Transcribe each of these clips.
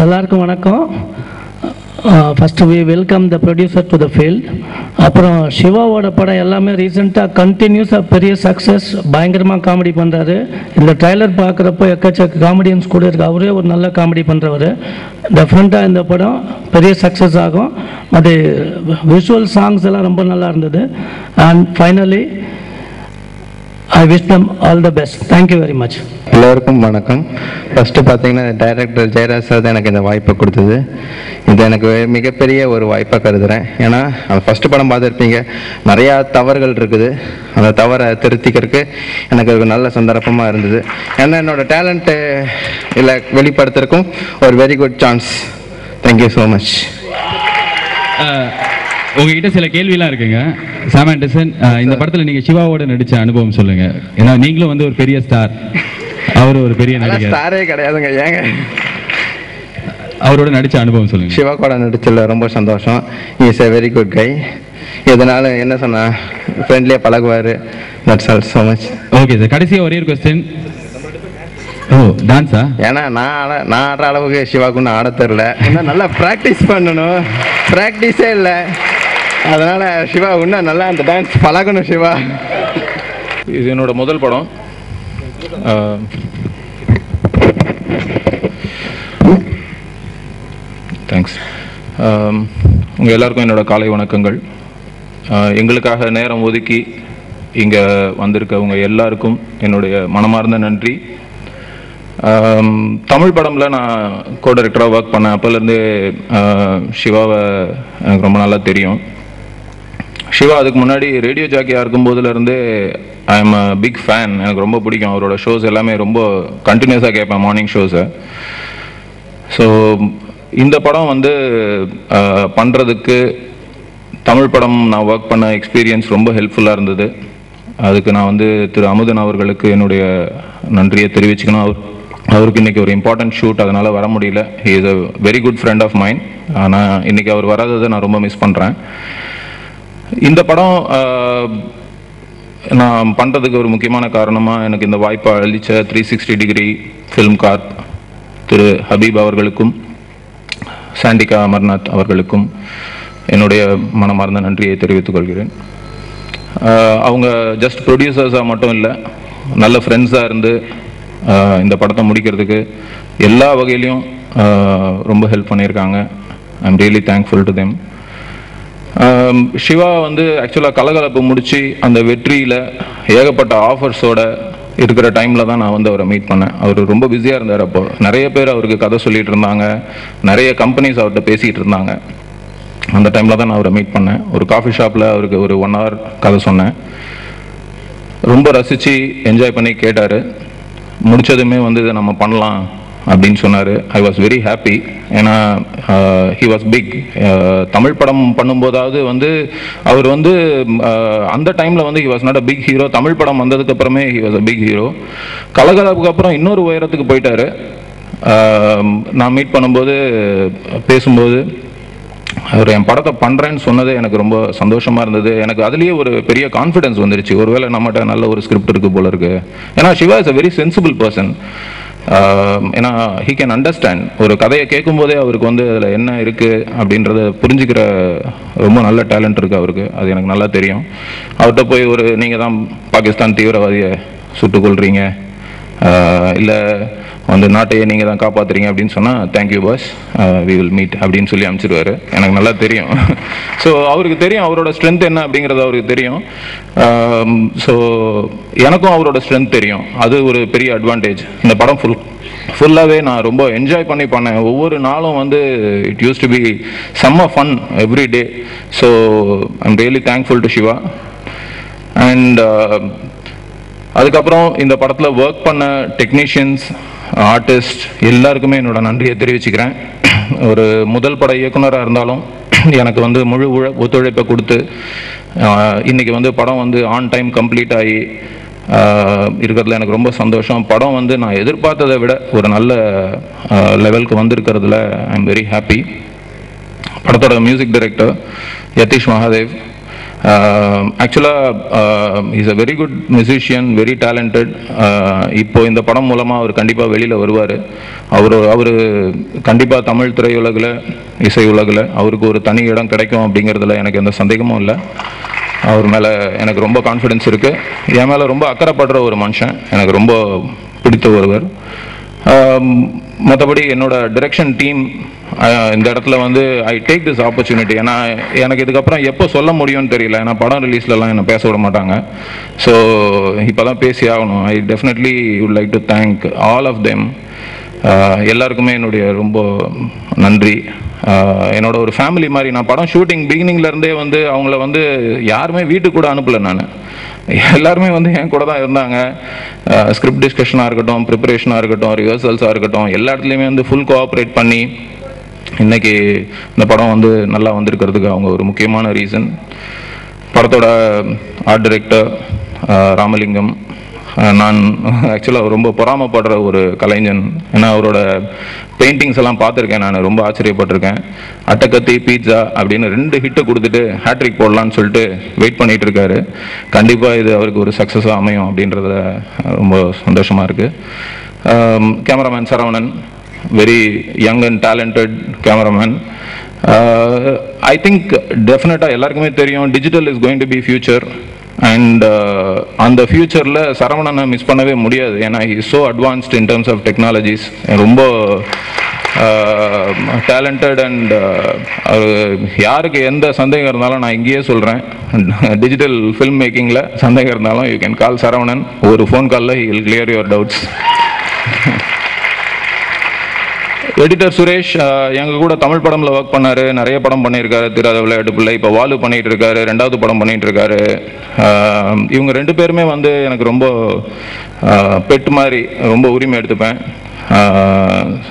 எல்லாருக்கும் வணக்கம். First we welcome the producer to the field. அப்புறம் சிவாவோட படம் எல்லாமே ரீசெண்டாக கண்டினியூஸாக பெரிய சக்ஸஸ், பயங்கரமாக காமெடி பண்ணுறாரு. இந்த ட்ரைலர் பார்க்குறப்போ எக்கச்சக்க காமெடியன்ஸ் கூட இருக்குது. அவரே ஒரு நல்ல காமெடி பண்ணுறவர். டெஃபினட்டாக இந்த படம் பெரிய சக்ஸஸ் ஆகும். அது விஷுவல் சாங்ஸ் எல்லாம் ரொம்ப நல்லா இருந்தது. And finally I wish them all the best. Thank you very much. எல்லோருக்கும் வணக்கம். ஃபஸ்ட்டு பார்த்தீங்கன்னா டைரக்டர் ஜெயராஜ் சார் தான் எனக்கு இந்த வாய்ப்பை கொடுத்தது. இது எனக்கு மிகப்பெரிய ஒரு வாய்ப்பாக கருதுகிறேன். ஏன்னா அந்த ஃபஸ்ட்டு படம் பார்த்துருப்பீங்க, நிறையா தவறுகள் இருக்குது. அந்த தவறை திருத்திக்கிறதுக்கு எனக்கு ஒரு நல்ல சந்தர்ப்பமாக இருந்தது. ஏன்னா என்னோடய டேலண்ட்டு இல்லை வெளிப்படுத்துறதுக்கும் ஒரு very good chance. Thank you so much. உங்ககிட்ட சில கேள்விலாம் இருக்குங்க. சாம் ஆண்டர்சன், இந்த படத்தில் நீங்கள் சிவாவோட நடித்த அனுபவம் சொல்லுங்க. ஏன்னா நீங்களும் வந்து ஒரு பெரிய ஸ்டார், அவர் ஒரு பெரிய நடிகர். ஸ்டாரே கிடையாதுங்க, ஏங்க. அவரோட நடித்த அனுபவம் சொல்லுங்க. சிவா கூட நடிச்சதில் ரொம்ப சந்தோஷம். Is a very good guy. எதனால என்ன சொன்னா ஃப்ரெண்ட்லியாக பழகுவார். That's all so much. Okay sir, கடைசியாக ஒரே ஒரு கொஸ்டின். ஓ, டான்ஸா? ஏன்னா நான் ஆடுற அளவுக்கு சிவாவுக்கு இன்னும் ஆட தெரில. இன்னும் நல்லா ப்ராக்டிஸ் பண்ணணும். ப்ராக்டிஸே இல்லை. அதனால் சிவா இன்னும் நல்லா அந்த டான்ஸ் பழகணும். சிவா, இது என்னோட முதல் படம். தேங்க்ஸ். உங்கள் எல்லாருக்கும் என்னோட காலை வணக்கங்கள். எங்களுக்காக நேரம் ஒதுக்கி இங்கே வந்திருக்கவங்க எல்லாருக்கும் என்னுடைய மனமார்ந்த நன்றி. தமிழ் படமில் நான் கோ டைரக்டராக ஒர்க் பண்ணேன். அப்போலேருந்து சிவாவை எனக்கு ரொம்ப நல்லா தெரியும். சிவா அதுக்கு முன்னாடி ரேடியோ ஜாக்கியாக இருக்கும்போதுலேருந்தே I am a big fan. எனக்கு ரொம்ப பிடிக்கும். அவரோட ஷோஸ் எல்லாமே ரொம்ப கண்டினியூஸாக கேட்பேன், மார்னிங் ஷோஸை. ஸோ இந்த படம் வந்து பண்ணுறதுக்கு தமிழ் படம் நான் ஒர்க் பண்ண எக்ஸ்பீரியன்ஸ் ரொம்ப ஹெல்ப்ஃபுல்லாக இருந்தது. அதுக்கு நான் வந்து திரு அமுதன் அவர்களுக்கு என்னுடைய நன்றியை தெரிவிச்சுக்கணும். அவருக்கு இன்றைக்கி ஒரு இம்பார்ட்டன்ட் ஷூட், அதனால் வர முடியல. He is a very good friend of mind. ஆனால் இன்றைக்கி அவர் வராததை நான் ரொம்ப மிஸ் பண்ணுறேன். இந்த படம் நான் பண்ணுறதுக்கு ஒரு முக்கியமான காரணமாக எனக்கு இந்த வாய்ப்பை அளித்த 360 டிகிரி ஃபிலிம் கார்ப் திரு ஹபீப் அவர்களுக்கும் சாண்டிகா அமர்நாத் அவர்களுக்கும் என்னுடைய மனமார்ந்த நன்றியை தெரிவித்துக் கொள்கிறேன். அவங்க ஜஸ்ட் ப்ரொடியூசர்ஸாக மட்டும் இல்லை, நல்ல ஃப்ரெண்ட்ஸாக இருந்து இந்த படத்தை முடிக்கிறதுக்கு எல்லா வகையிலையும் ரொம்ப ஹெல்ப் பண்ணியிருக்காங்க. I am really thankful to them. Siva வந்து ஆக்சுவலாக கலகலப்பு முடித்து அந்த வெற்றியில் ஏகப்பட்ட ஆஃபர்ஸோட இருக்கிற டைமில் தான் நான் வந்து அவரை மீட் பண்ணேன். அவர் ரொம்ப பிஸியாக இருந்தார். அப்போ நிறைய பேர் அவருக்கு கதை சொல்லிகிட்டு இருந்தாங்க, நிறைய கம்பெனிஸ் அவர்கிட்ட பேசிகிட்டு இருந்தாங்க. அந்த டைமில் தான் நான் அவரை மீட் பண்ணேன். ஒரு காஃபி ஷாப்பில் அவருக்கு ஒரு 1 hour கதை சொன்னேன். ரொம்ப ரசித்து என்ஜாய் பண்ணி கேட்டார். முடித்ததுமே வந்து இதை நம்ம பண்ணலாம் அப்படின்னு சொன்னார். I was very happy. ஏன்னா ஹி வாஸ் பிக். தமிழ் படம் பண்ணும்போதாவது வந்து அவர் வந்து அந்த டைமில் வந்து he was not a big hero. Tamil படம் வந்ததுக்கப்புறமே he was a big hero. கலகலப்புக்கு அப்புறம் இன்னொரு உயரத்துக்கு போயிட்டார். நான் மீட் பண்ணும்போது பேசும்போது அவர் என் படத்தை பண்ணுறேன்னு சொன்னது எனக்கு ரொம்ப சந்தோஷமாக இருந்தது. எனக்கு அதுலேயே ஒரு பெரிய கான்ஃபிடென்ஸ் வந்துருச்சு. ஒருவேளை நம்மகிட்ட நல்ல ஒரு ஸ்கிரிப்ட் இருக்குது போல இருக்குது. ஏன்னா Siva is a very sensible person. ஏன்னா ஹீ கேன் அண்டர்ஸ்டாண்ட். ஒரு கதையை கேட்கும்போதே அவருக்கு வந்து அதில் என்ன இருக்குது அப்படின்றத புரிஞ்சுக்கிற ரொம்ப நல்ல டேலண்ட் இருக்குது அவருக்கு. அது எனக்கு நல்லா தெரியும். அவர்கிட்ட போய் ஒரு நீங்கள் தான் பாகிஸ்தான் தீவிரவாதியை சுட்டுக்கொள்கிறீங்க, இல்லை வந்து நாட்டையே நீங்கள் தான் காப்பாற்றுறீங்க அப்படின்னு சொன்னால் thank you boss, we will meet அப்படின்னு சொல்லி அனுப்பிச்சிடுவார். எனக்கு நல்லா தெரியும். ஸோ அவருக்கு தெரியும் அவரோட ஸ்ட்ரென்த் என்ன அப்படிங்கிறது அவருக்கு தெரியும். ஸோ எனக்கும் அவரோட ஸ்ட்ரென்த் தெரியும். அது ஒரு பெரிய அட்வான்டேஜ். இந்த படம் ஃபுல்லாகவே நான் ரொம்ப என்ஜாய் பண்ணி பண்ணேன். ஒவ்வொரு நாளும் வந்து இட் யூஸ் டு பி செம்ம fun every day. So I am really thankful to Siva. And அதுக்கப்புறம் இந்த படத்தில் ஒர்க் பண்ண டெக்னீஷியன்ஸ், ஆர்டிஸ்ட் எல்லாருக்குமே என்னோட நன்றியை தெரிவிச்சுக்கிறேன். ஒரு முதல் பட இயக்குனராக இருந்தாலும் எனக்கு வந்து முழு ஒத்துழைப்பை கொடுத்து இன்றைக்கி வந்து படம் வந்து ஆன் டைம் கம்ப்ளீட் ஆகி இருக்கிறதுல எனக்கு ரொம்ப சந்தோஷம். படம் வந்து நான் எதிர்பார்த்ததை விட ஒரு நல்ல லெவலுக்கு வந்திருக்கிறதுல ஐ எம் வெரி ஹாப்பி. படத்தோட மியூசிக் டைரக்டர் யதீஷ் மகாதேவ், ஆக்சுவலாக is a very good musician, very talented. இப்போ இந்த படம் மூலமாக அவர் கண்டிப்பாக வெளியில் வருவார். அவர் கண்டிப்பாக தமிழ் திரையுலகில், இசை உலகில் அவருக்கு ஒரு தனி இடம் கிடைக்கும் அப்படிங்கிறதுல எனக்கு எந்த சந்தேகமும் இல்லை. அவர் மேலே எனக்கு ரொம்ப கான்ஃபிடென்ஸ் இருக்குது. என் மேலே ரொம்ப அக்கறைப்படுற ஒரு மனுஷன், எனக்கு ரொம்ப பிடித்த ஒருவர். மற்றபடி என்னோட டிரெக்ஷன் டீம் இந்த இடத்துல வந்து ஐ டேக் திஸ் ஆப்பர்ச்சுனிட்டி. ஏன்னா எனக்கு இதுக்கப்புறம் எப்போ சொல்ல முடியும்னு தெரியல. ஏன்னா படம் ரிலீஸ்லலாம் என்னை பேச விட மாட்டாங்க. ஸோ இப்போ தான் பேசி ஆகணும். I definitely would like to thank all of them. எல்லாருக்குமே என்னுடைய ரொம்ப நன்றி. என்னோட ஒரு ஃபேமிலி மாதிரி. நான் படம் ஷூட்டிங் பிகினிங்லேருந்தே வந்து அவங்கள வந்து யாருமே வீட்டுக்கு கூட அனுப்பலை. நான் எல்லாருமே வந்து என் கூட தான் இருந்தாங்க. ஸ்கிரிப்ட் டிஸ்கஷனாக இருக்கட்டும், ப்ரிப்பரேஷனாக இருக்கட்டும், ரிஹர்சல்ஸாக இருக்கட்டும், எல்லா இடத்துலையுமே வந்து ஃபுல் கோஆப்ரேட் பண்ணி இன்றைக்கி இந்த படம் வந்து நல்லா வந்திருக்கிறதுக்கு அவங்க ஒரு முக்கியமான ரீசன். படத்தோட ஆர்ட் டைரக்டர் ராமலிங்கம். நான் ஆக்சுவலாக ரொம்ப பொறாமப்படுற ஒரு கலைஞன். ஏன்னா அவரோட பெயிண்டிங்ஸ் எல்லாம் பார்த்துருக்கேன், நான் ரொம்ப ஆச்சரியப்பட்டிருக்கேன். அட்டக்கத்தி, பீட்சா அப்படின்னு 2 ஹிட்டு கொடுத்துட்டு ஹேட்ரிக் போடலான்னு சொல்லிட்டு வெயிட் பண்ணிகிட்டு இருக்காரு. கண்டிப்பாக இது அவருக்கு ஒரு சக்ஸஸாக அமையும் அப்படின்றத ரொம்ப சந்தோஷமாக இருக்குது. Cameraman Saravanan, very young and talented cameraman. I think டெஃபினட்டாக எல்லாருக்குமே தெரியும் digital is going to be future. And அந்த ஃபியூச்சரில் சரவணனை மிஸ் பண்ணவே முடியாது. ஏன்னா he is so advanced in terms of technologies. ரொம்ப டேலண்டட். அண்ட் யாருக்கு எந்த சந்தேகம் இருந்தாலும் நான் இங்கேயே சொல்கிறேன், டிஜிட்டல் ஃபில்ம் மேக்கிங்கில் சந்தேகம் இருந்தாலும் யூ கேன் கால் சரவணன். ஒரு ஃபோன் காலில் he will clear your doubts. Editor Suresh எங்கள் கூட தமிழ் படமில் ஒர்க் பண்ணார், நிறைய படம் பண்ணியிருக்காரு. திராத விளையாட்டு பிள்ளை, இப்போ வாலு பண்ணிகிட்டு இருக்காரு, 2வது படம் பண்ணிகிட்டு இருக்காரு. இவங்க 2 பேருமே வந்து எனக்கு ரொம்ப பெட் மாதிரி, ரொம்ப உரிமை எடுத்துப்பேன்.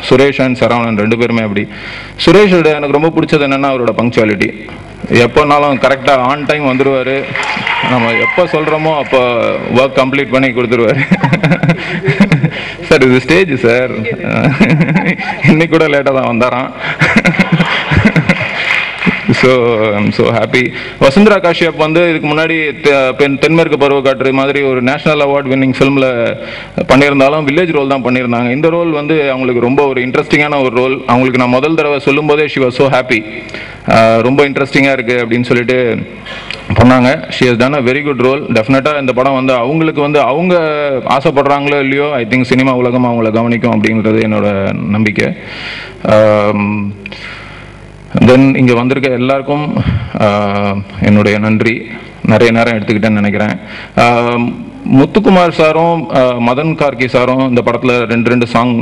சுரேஷ் அண்ட் சரவணன் 2 பேருமே அப்படி. சுரேஷோட எனக்கு ரொம்ப பிடிச்சது என்னென்னா அவரோட பங்க்சுவாலிட்டி. எப்போனாலும் கரெக்டாக ஆன் டைம் வந்துடுவார். நம்ம எப்போ சொல்கிறோமோ அப்போ ஒர்க் கம்ப்ளீட் பண்ணி கொடுத்துருவார். சார் இது ஸ்டேஜ் சார், இன்னைக்கு கூட லேட்டாக தான் வந்தாராம். So I'm so happy. Vasundhara Kashyap வந்து இதுக்கு முன்னாடி தென்மேற்கு பருவக்காற்று மாதிரி ஒரு நேஷனல் அவார்ட் வின்னிங் ஃபிலிமில் பண்ணியிருந்தாலும் வில்லேஜ் ரோல் தான் பண்ணியிருந்தாங்க. இந்த ரோல் வந்து அவங்களுக்கு ரொம்ப ஒரு இன்ட்ரெஸ்டிங்கான ஒரு ரோல். அவங்களுக்கு நான் முதல் தடவை சொல்லும் போதே ஷி வாஸ் ஸோ ஹாப்பி. ரொம்ப இன்ட்ரெஸ்டிங்காக இருக்குது அப்படின்னு சொல்லிட்டு பண்ணாங்க. She has done a very good role. டெஃபினட்டாக இந்த படம் வந்து அவங்களுக்கு வந்து அவங்க ஆசைப்படுறாங்களோ இல்லையோ ஐ திங்க் சினிமா உலகம் அவங்கள கவனிக்கும் அப்படின்றது என்னோட நம்பிக்கை. தென் இங்கே வந்திருக்க எல்லாருக்கும் என்னுடைய நன்றி. நிறைய நேரம் எடுத்துக்கிட்டேன்னு நினைக்கிறேன். முத்துக்குமார் சாரும் மதன் கார்கி சாரும் இந்த படத்தில் 2 சாங்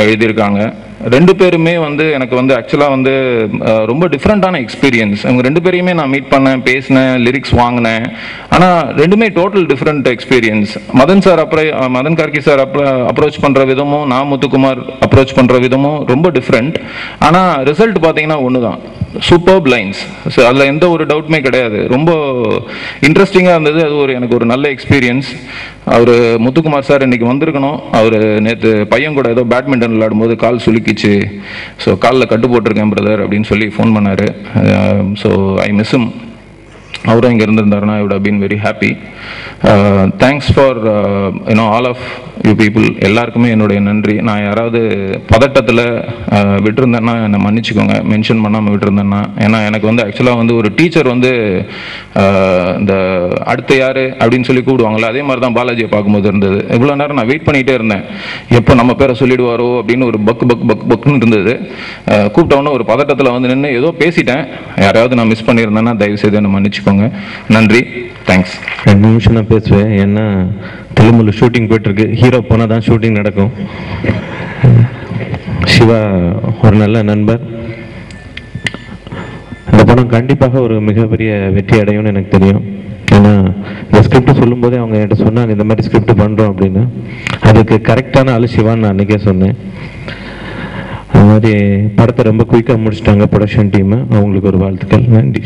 எழுதியிருக்காங்க. 2 பேருமே வந்து எனக்கு வந்து ஆக்சுவலாக வந்து ரொம்ப டிஃப்ரெண்ட்டான எக்ஸ்பீரியன்ஸ். அவங்க 2 பேரையுமே நான் மீட் பண்ணேன், பேசினேன், லிரிக்ஸ் வாங்கினேன். ஆனால் 2மே total different experience. Madhan Karky sir approach பண்ணுற விதமும், நான் முத்துக்குமார் அப்ரோச் பண்ணுற விதமும் ரொம்ப டிஃப்ரெண்ட். ஆனால் ரிசல்ட் பார்த்தீங்கன்னா ஒன்று தான், சூப்பர்ப் லைன்ஸ். ஸோ அதில் எந்த ஒரு டவுட்டுமே கிடையாது. ரொம்ப இன்ட்ரெஸ்டிங்காக இருந்தது. அது எனக்கு ஒரு நல்ல எக்ஸ்பீரியன்ஸ். அவர் முத்துக்குமார் சார் இன்னைக்கு வந்திருக்கணும். அவர் நேற்று பையன் கூட ஏதோ பேட்மிண்டன் விளையாடும்போது கால் சுலுக்கிச்சு, ஸோ காலில் கட்டு போட்டிருக்கேன் பிரதர் அப்படின்னு சொல்லி ஃபோன் பண்ணார். So I miss him. அவரும் இங்கே இருந்திருந்தாருன்னா I would have been very happy. Thanks for all of you people. எல்லாருக்குமே என்னுடைய நன்றி. நான் யாராவது பதட்டத்தில் விட்டுருந்தேன்னா என்னை மன்னிச்சுக்கோங்க, மென்ஷன் பண்ணாமல் விட்டுருந்தேன்னா. ஏன்னா எனக்கு வந்து ஆக்சுவலாக வந்து ஒரு டீச்சர் வந்து இந்த அடுத்த யார் அப்படின்னு சொல்லி கூப்பிடுவாங்களே, அதே மாதிரி தான் பாலாஜியை பார்க்கும்போது இருந்தது. இவ்வளோ நேரம் நான் வெயிட் பண்ணிகிட்டே இருந்தேன், எப்போ நம்ம பேரை சொல்லிடுவாரோ அப்படின்னு ஒரு பக்குன்னு இருந்தது. கூப்பிட்டவொன்னே ஒரு பதட்டத்தில் வந்து நின்று ஏதோ பேசிட்டேன். யாராவது நான் மிஸ் பண்ணியிருந்தேன்னா தயவுசெய்து என்னை மன்னிச்சுக்கோங்க. நன்றி, தேங்க்ஸ். 2 நிமிஷம் நான் பேசுவேன். ஏன்னா தெலுங்குல ஷூட்டிங் போயிட்டுருக்கு. ஹீரோ போனால் தான் ஷூட்டிங் நடக்கும். சிவா ஒரு நல்ல நண்பர். இந்த படம் கண்டிப்பாக ஒரு மிகப்பெரிய வெற்றி அடையும்னு எனக்கு தெரியும். ஏன்னா இந்த ஸ்கிரிப்ட் சொல்லும்போதே அவங்க என்கிட்ட சொன்னாங்க இந்த மாதிரி ஸ்கிரிப்ட் பண்ணுறோம் அப்படின்னு. அதுக்கு கரெக்டான ஆளு சிவான்னு நான் அன்றைக்கே சொன்னேன். அது மாதிரி படத்தை ரொம்ப குயிக்காக முடிச்சிட்டாங்க ப்ரொடக்ஷன் டீமு. அவங்களுக்கு ஒரு வாழ்த்துக்கள். நன்றி.